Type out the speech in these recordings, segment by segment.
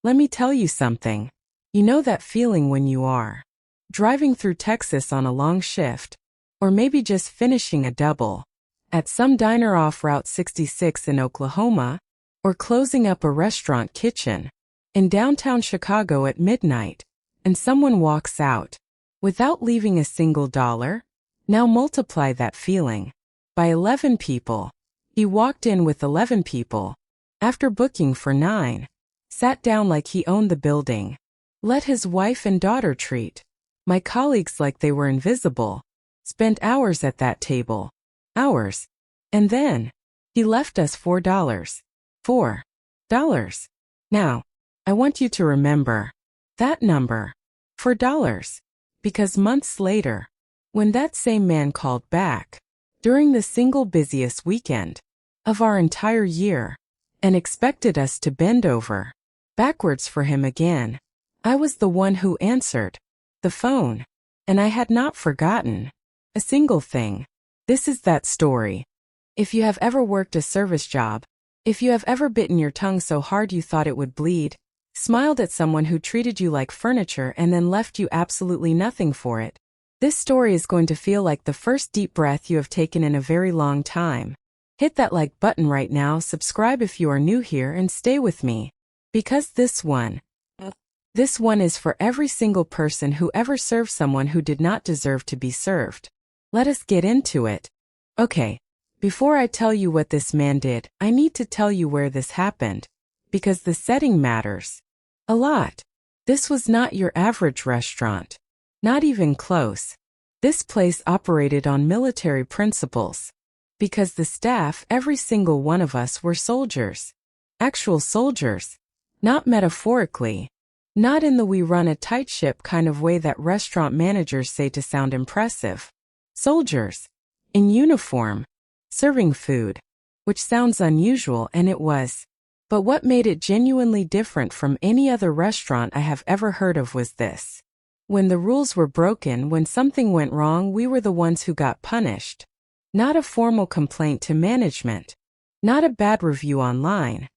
Let me tell you something. You know that feeling when you are driving through Texas on a long shift, or maybe just finishing a double at some diner off Route 66 in Oklahoma, or closing up a restaurant kitchen in downtown Chicago at midnight, and someone walks out without leaving a single dollar? Now multiply that feeling by 11 people. He walked in with 11 people, after booking for 9, sat down like he owned the building, let his wife and daughter treat my colleagues like they were invisible, spent hours at that table, hours, and then he left us $4. $4. Now, I want you to remember that number, $4, because months later, when that same man called back, during the single busiest weekend of our entire year, and expected us to bend over backwards for him again, I was the one who answered the phone, and I had not forgotten a single thing. This is that story. If you have ever worked a service job, if you have ever bitten your tongue so hard you thought it would bleed, smiled at someone who treated you like furniture and then left you absolutely nothing for it, this story is going to feel like the first deep breath you have taken in a very long time. Hit that like button right now, subscribe if you are new here, and stay with me. Because this one is for every single person who ever served someone who did not deserve to be served. Let us get into it. Okay, before I tell you what this man did, I need to tell you where this happened, because the setting matters a lot. This was not your average restaurant. Not even close. This place operated on military principles. Because the staff, every single one of us, were soldiers. Actual soldiers. Not metaphorically. Not in the we run a tight ship kind of way that restaurant managers say to sound impressive. Soldiers. In uniform. Serving food. Which sounds unusual, and it was. But what made it genuinely different from any other restaurant I have ever heard of was this. When the rules were broken, when something went wrong, we were the ones who got punished. Not a formal complaint to management. Not a bad review online.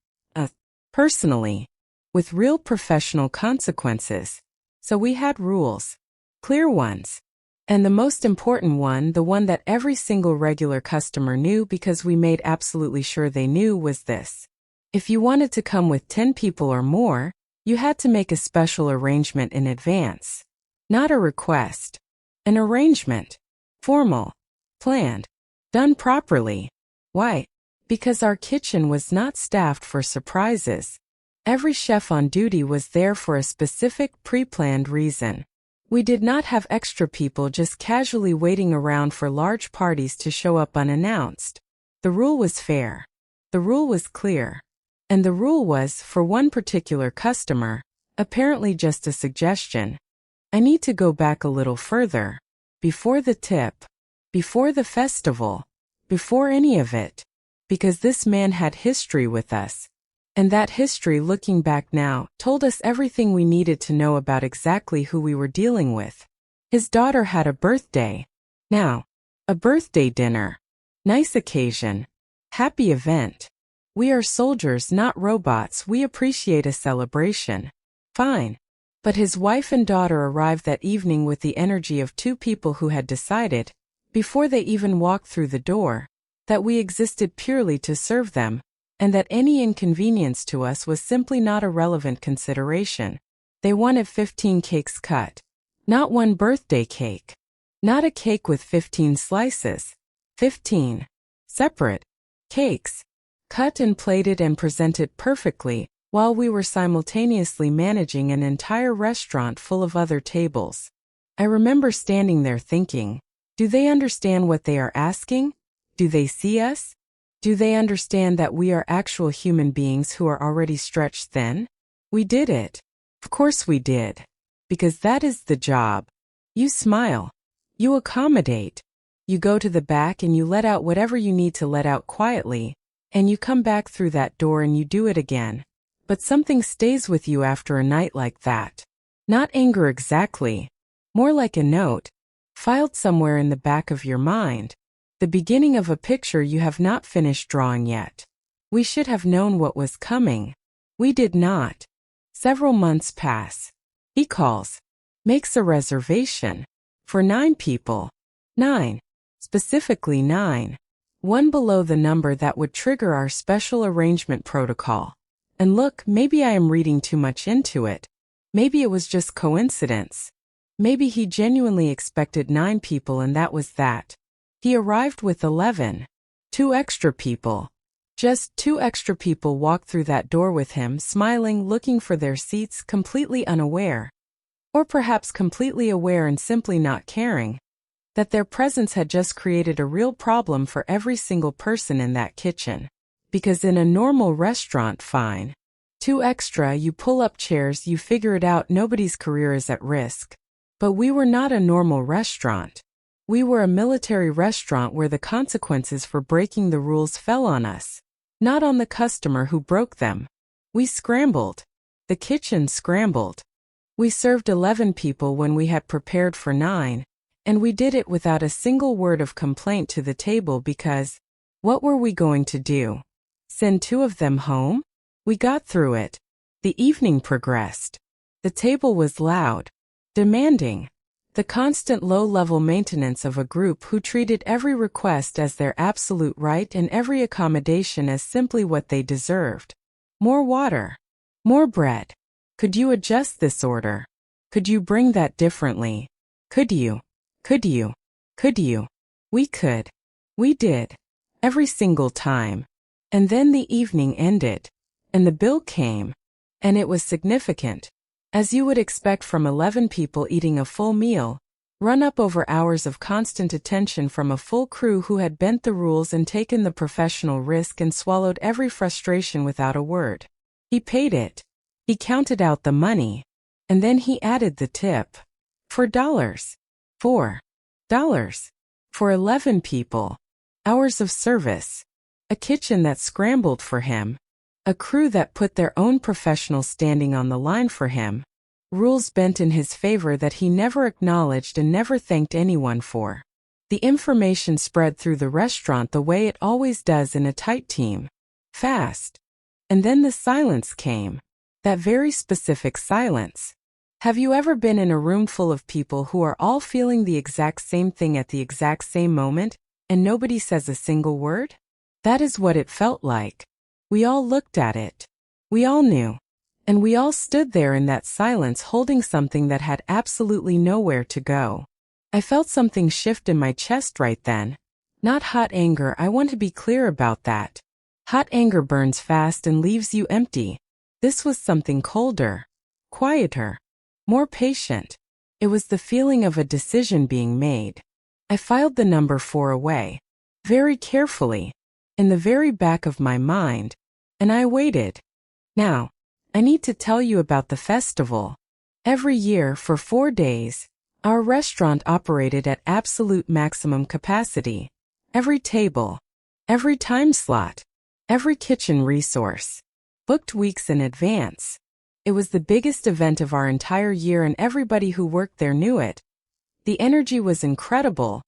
Personally. With real professional consequences. So we had rules. Clear ones. And the most important one, the one that every single regular customer knew because we made absolutely sure they knew, was this. If you wanted to come with 10 people or more, you had to make a special arrangement in advance. Not a request. An arrangement. Formal. Planned. Done properly. Why? Because our kitchen was not staffed for surprises. Every chef on duty was there for a specific pre-planned reason. We did not have extra people just casually waiting around for large parties to show up unannounced. The rule was fair. The rule was clear. And the rule was, for one particular customer, apparently just a suggestion. I need to go back a little further. Before the tip. Before the festival. Before any of it. Because this man had history with us. And that history, looking back now, told us everything we needed to know about exactly who we were dealing with. His daughter had a birthday. Now, a birthday dinner. Nice occasion. Happy event. We are soldiers, not robots. We appreciate a celebration. Fine. But his wife and daughter arrived that evening with the energy of two people who had decided, before they even walked through the door, that we existed purely to serve them, and that any inconvenience to us was simply not a relevant consideration. They wanted 15 cakes cut. Not one birthday cake. Not a cake with 15 slices. 15 separate cakes. Cut and plated and presented perfectly, while we were simultaneously managing an entire restaurant full of other tables. I remember standing there thinking, do they understand what they are asking? Do they see us? Do they understand that we are actual human beings who are already stretched thin? We did it. Of course we did. Because that is the job. You smile. You accommodate. You go to the back and you let out whatever you need to let out quietly, and you come back through that door and you do it again. But something stays with you after a night like that. Not anger exactly. More like a note, filed somewhere in the back of your mind. The beginning of a picture you have not finished drawing yet. We should have known what was coming. We did not. Several months pass. He calls, makes a reservation for 9 people. 9. Specifically 9. One below the number that would trigger our special arrangement protocol. And look, maybe I am reading too much into it. Maybe it was just coincidence. Maybe he genuinely expected 9 people and that was that. He arrived with 11. 2 extra people. Just 2 extra people walked through that door with him, smiling, looking for their seats, completely unaware. Or perhaps completely aware and simply not caring that their presence had just created a real problem for every single person in that kitchen. Because in a normal restaurant, fine. 2 extra, you pull up chairs, you figure it out, nobody's career is at risk. But we were not a normal restaurant. We were a military restaurant where the consequences for breaking the rules fell on us, not on the customer who broke them. We scrambled. The kitchen scrambled. We served 11 people when we had prepared for 9, and we did it without a single word of complaint to the table because, what were we going to do? Send 2 of them home? We got through it. The evening progressed. The table was loud, demanding, the constant low-level maintenance of a group who treated every request as their absolute right and every accommodation as simply what they deserved. More water. More bread. Could you adjust this order? Could you bring that differently? Could you? Could you? Could you? We could. We did. Every single time. And then the evening ended. And the bill came. And it was significant. As you would expect from 11 people eating a full meal, run up over hours of constant attention from a full crew who had bent the rules and taken the professional risk and swallowed every frustration without a word. He paid it. He counted out the money. And then he added the tip. $4. $4. For 11 people. Hours of service. A kitchen that scrambled for him. A crew that put their own professional standing on the line for him. Rules bent in his favor that he never acknowledged and never thanked anyone for. The information spread through the restaurant the way it always does in a tight team. Fast. And then the silence came. That very specific silence. Have you ever been in a room full of people who are all feeling the exact same thing at the exact same moment, and nobody says a single word? That is what it felt like. We all looked at it. We all knew. And we all stood there in that silence holding something that had absolutely nowhere to go. I felt something shift in my chest right then. Not hot anger, I want to be clear about that. Hot anger burns fast and leaves you empty. This was something colder, quieter, more patient. It was the feeling of a decision being made. I filed the number 4 away, very carefully, in the very back of my mind, and I waited. Now, I need to tell you about the festival. Every year for 4 days, our restaurant operated at absolute maximum capacity. Every table, every time slot, every kitchen resource, booked weeks in advance. It was the biggest event of our entire year and everybody who worked there knew it. The energy was incredible.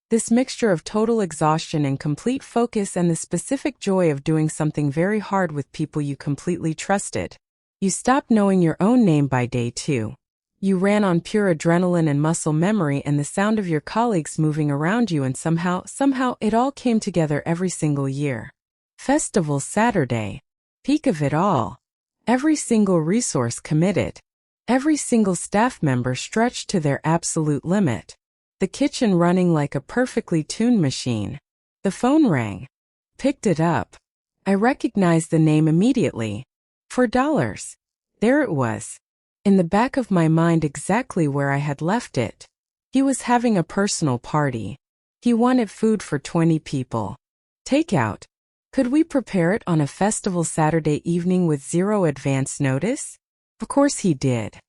This mixture of total exhaustion and complete focus and the specific joy of doing something very hard with people you completely trusted. You stopped knowing your own name by day 2. You ran on pure adrenaline and muscle memory and the sound of your colleagues moving around you, and somehow it all came together every single year. Festival Saturday. Peak of it all. Every single resource committed. Every single staff member stretched to their absolute limit. The kitchen running like a perfectly tuned machine. The phone rang. Picked it up. I recognized the name immediately. $4. There it was. In the back of my mind exactly where I had left it. He was having a personal party. He wanted food for 20 people. Takeout. Could we prepare it on a festival Saturday evening with 0 advance notice? Of course he did.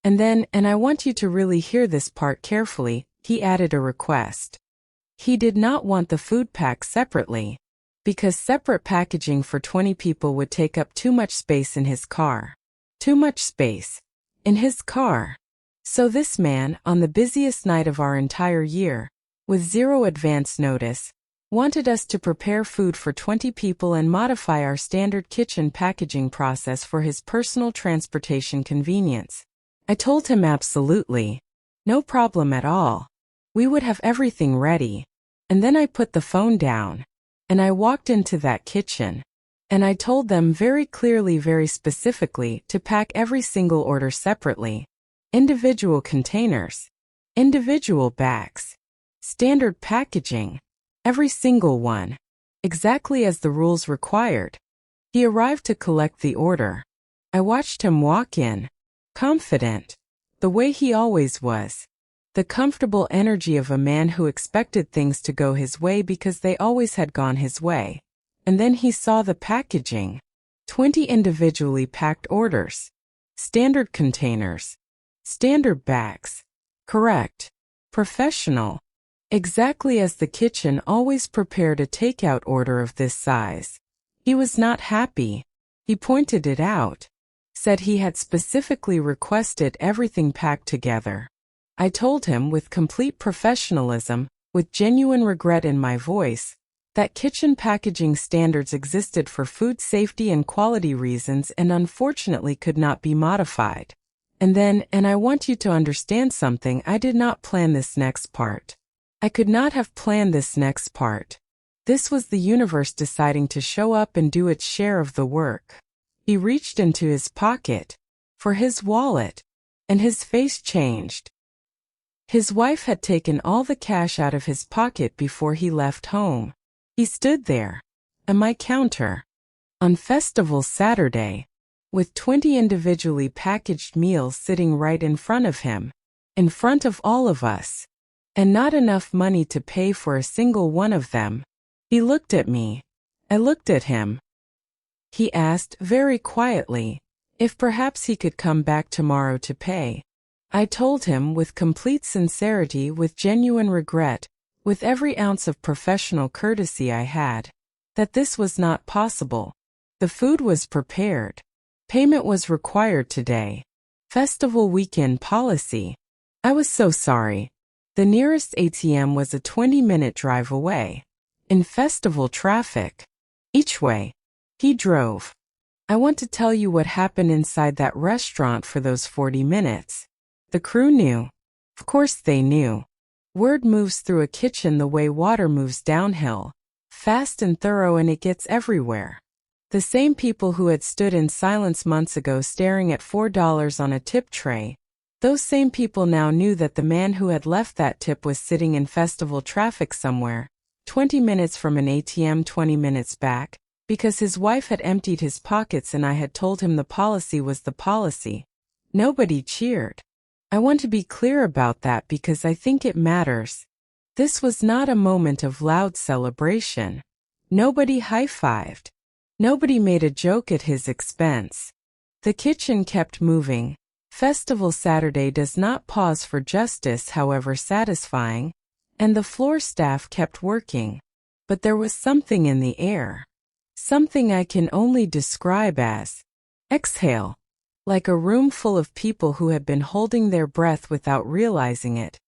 And then, and I want you to really hear this part carefully, he added a request. He did not want the food packed separately, because separate packaging for 20 people would take up too much space in his car. Too much space. In his car. So this man, on the busiest night of our entire year, with 0 advance notice, Wanted us to prepare food for 20 people and modify our standard kitchen packaging process for his personal transportation convenience. I told him absolutely. No problem at all. We would have everything ready. And then I put the phone down. And I walked into that kitchen. And I told them very clearly, very specifically, to pack every single order separately. Individual containers. Individual bags. Standard packaging. Every single one. Exactly as the rules required. He arrived to collect the order. I watched him walk in. Confident. The way he always was. The comfortable energy of a man who expected things to go his way because they always had gone his way. And then he saw the packaging. 20 individually packed orders. Standard containers. Standard bags. Correct. Professional. Exactly as the kitchen always prepared a takeout order of this size. He was not happy. He pointed it out. Said he had specifically requested everything packed together. I told him with complete professionalism, with genuine regret in my voice, that kitchen packaging standards existed for food safety and quality reasons and unfortunately could not be modified. And I want you to understand something, I did not plan this next part. I could not have planned this next part. This was the universe deciding to show up and do its share of the work. He reached into his pocket for his wallet, and his face changed. His wife had taken all the cash out of his pocket before he left home. He stood there, at my counter, on Festival Saturday, with 20 individually packaged meals sitting right in front of him, in front of all of us, and not enough money to pay for a single one of them. He looked at me. I looked at him. He asked very quietly if perhaps he could come back tomorrow to pay. I told him with complete sincerity, with genuine regret, with every ounce of professional courtesy I had, that this was not possible. The food was prepared. Payment was required today. Festival weekend policy. I was so sorry. The nearest ATM was a 20-minute drive away. In festival traffic. Each way. He drove. I want to tell you what happened inside that restaurant for those 40 minutes. The crew knew. Of course they knew. Word moves through a kitchen the way water moves downhill. Fast and thorough, and it gets everywhere. The same people who had stood in silence months ago staring at $4 on a tip tray, those same people now knew that the man who had left that tip was sitting in festival traffic somewhere, 20 minutes from an ATM, 20 minutes back, because his wife had emptied his pockets and I had told him the policy was the policy. Nobody cheered. I want to be clear about that because I think it matters. This was not a moment of loud celebration. Nobody high-fived. Nobody made a joke at his expense. The kitchen kept moving. Festival Saturday does not pause for justice, however satisfying, and the floor staff kept working. But there was something in the air. Something I can only describe as exhale. Like a room full of people who had been holding their breath without realizing it.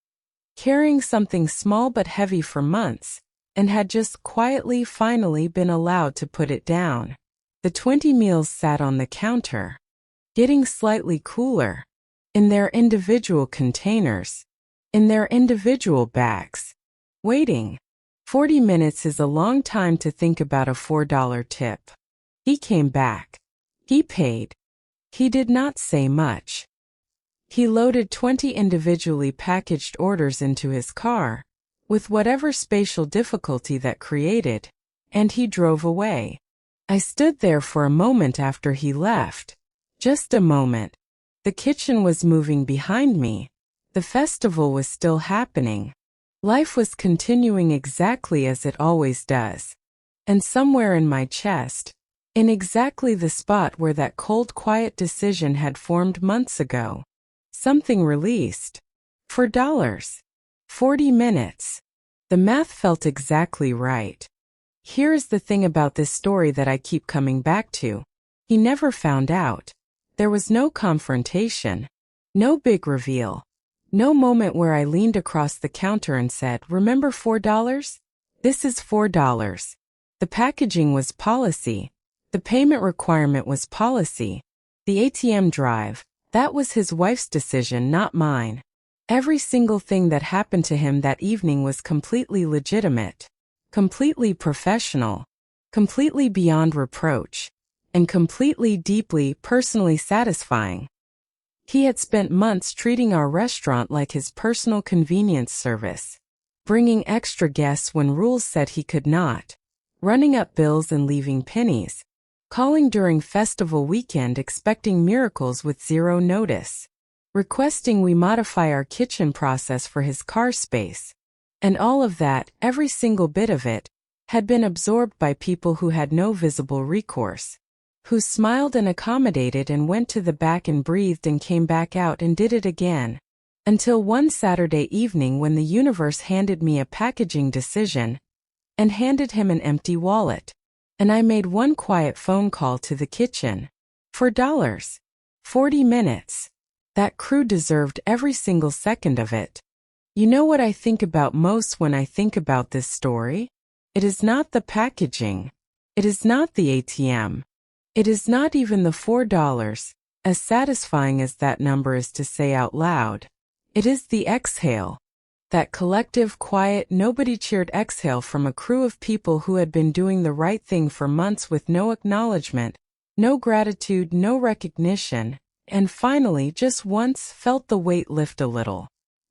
Carrying something small but heavy for months, and had just quietly finally been allowed to put it down. The 20 meals sat on the counter, getting slightly cooler, in their individual containers, in their individual bags, waiting. 40 minutes is a long time to think about a $4 tip. He came back. He paid. He did not say much. He loaded 20 individually packaged orders into his car, with whatever spatial difficulty that created, and he drove away. I stood there for a moment after he left. Just a moment. The kitchen was moving behind me. The festival was still happening. Life was continuing exactly as it always does. And somewhere in my chest, in exactly the spot where that cold, quiet decision had formed months ago, something released. $4. 40 minutes. The math felt exactly right. Here is the thing about this story that I keep coming back to. He never found out. There was no confrontation. No big reveal. No moment where I leaned across the counter and said, "Remember $4? This is $4. The packaging was policy. The payment requirement was policy. The ATM drive, that was his wife's decision, not mine. Every single thing that happened to him that evening was completely legitimate, completely professional, completely beyond reproach, and completely deeply personally satisfying. He had spent months treating our restaurant like his personal convenience service, bringing extra guests when rules said he could not, running up bills and leaving pennies, calling during festival weekend expecting miracles with zero notice, requesting we modify our kitchen process for his car space. And all of that, every single bit of it, had been absorbed by people who had no visible recourse, who smiled and accommodated and went to the back and breathed and came back out and did it again. Until one Saturday evening when the universe handed me a packaging decision and handed him an empty wallet. And I made one quiet phone call to the kitchen. $4. 40 minutes. That crew deserved every single second of it. You know what I think about most when I think about this story? It is not the packaging. It is not the ATM. It is not even the $4, as satisfying as that number is to say out loud. It is the exhale. That collective, quiet, nobody-cheered exhale from a crew of people who had been doing the right thing for months with no acknowledgement, no gratitude, no recognition, and finally, just once, felt the weight lift a little.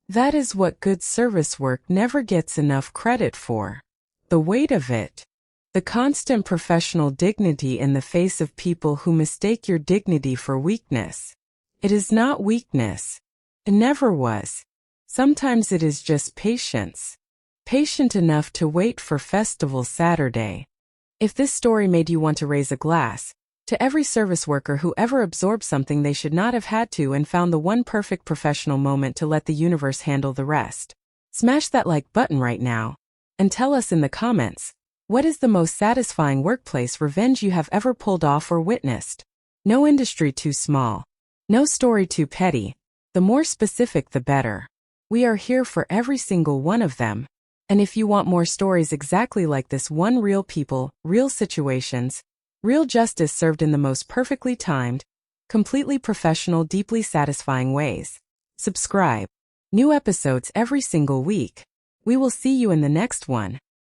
That is what good service work never gets enough credit for. The weight of it. The constant professional dignity in the face of people who mistake your dignity for weakness. It is not weakness. It never was. Sometimes it is just patience. Patient enough to wait for Festival Saturday. If this story made you want to raise a glass to every service worker who ever absorbed something they should not have had to and found the one perfect professional moment to let the universe handle the rest, smash that like button right now and tell us in the comments, what is the most satisfying workplace revenge you have ever pulled off or witnessed? No industry too small. No story too petty. The more specific the better. We are here for every single one of them. And if you want more stories exactly like this one, real people, real situations, real justice served in the most perfectly timed, completely professional, deeply satisfying ways, subscribe. New episodes every single week. We will see you in the next one.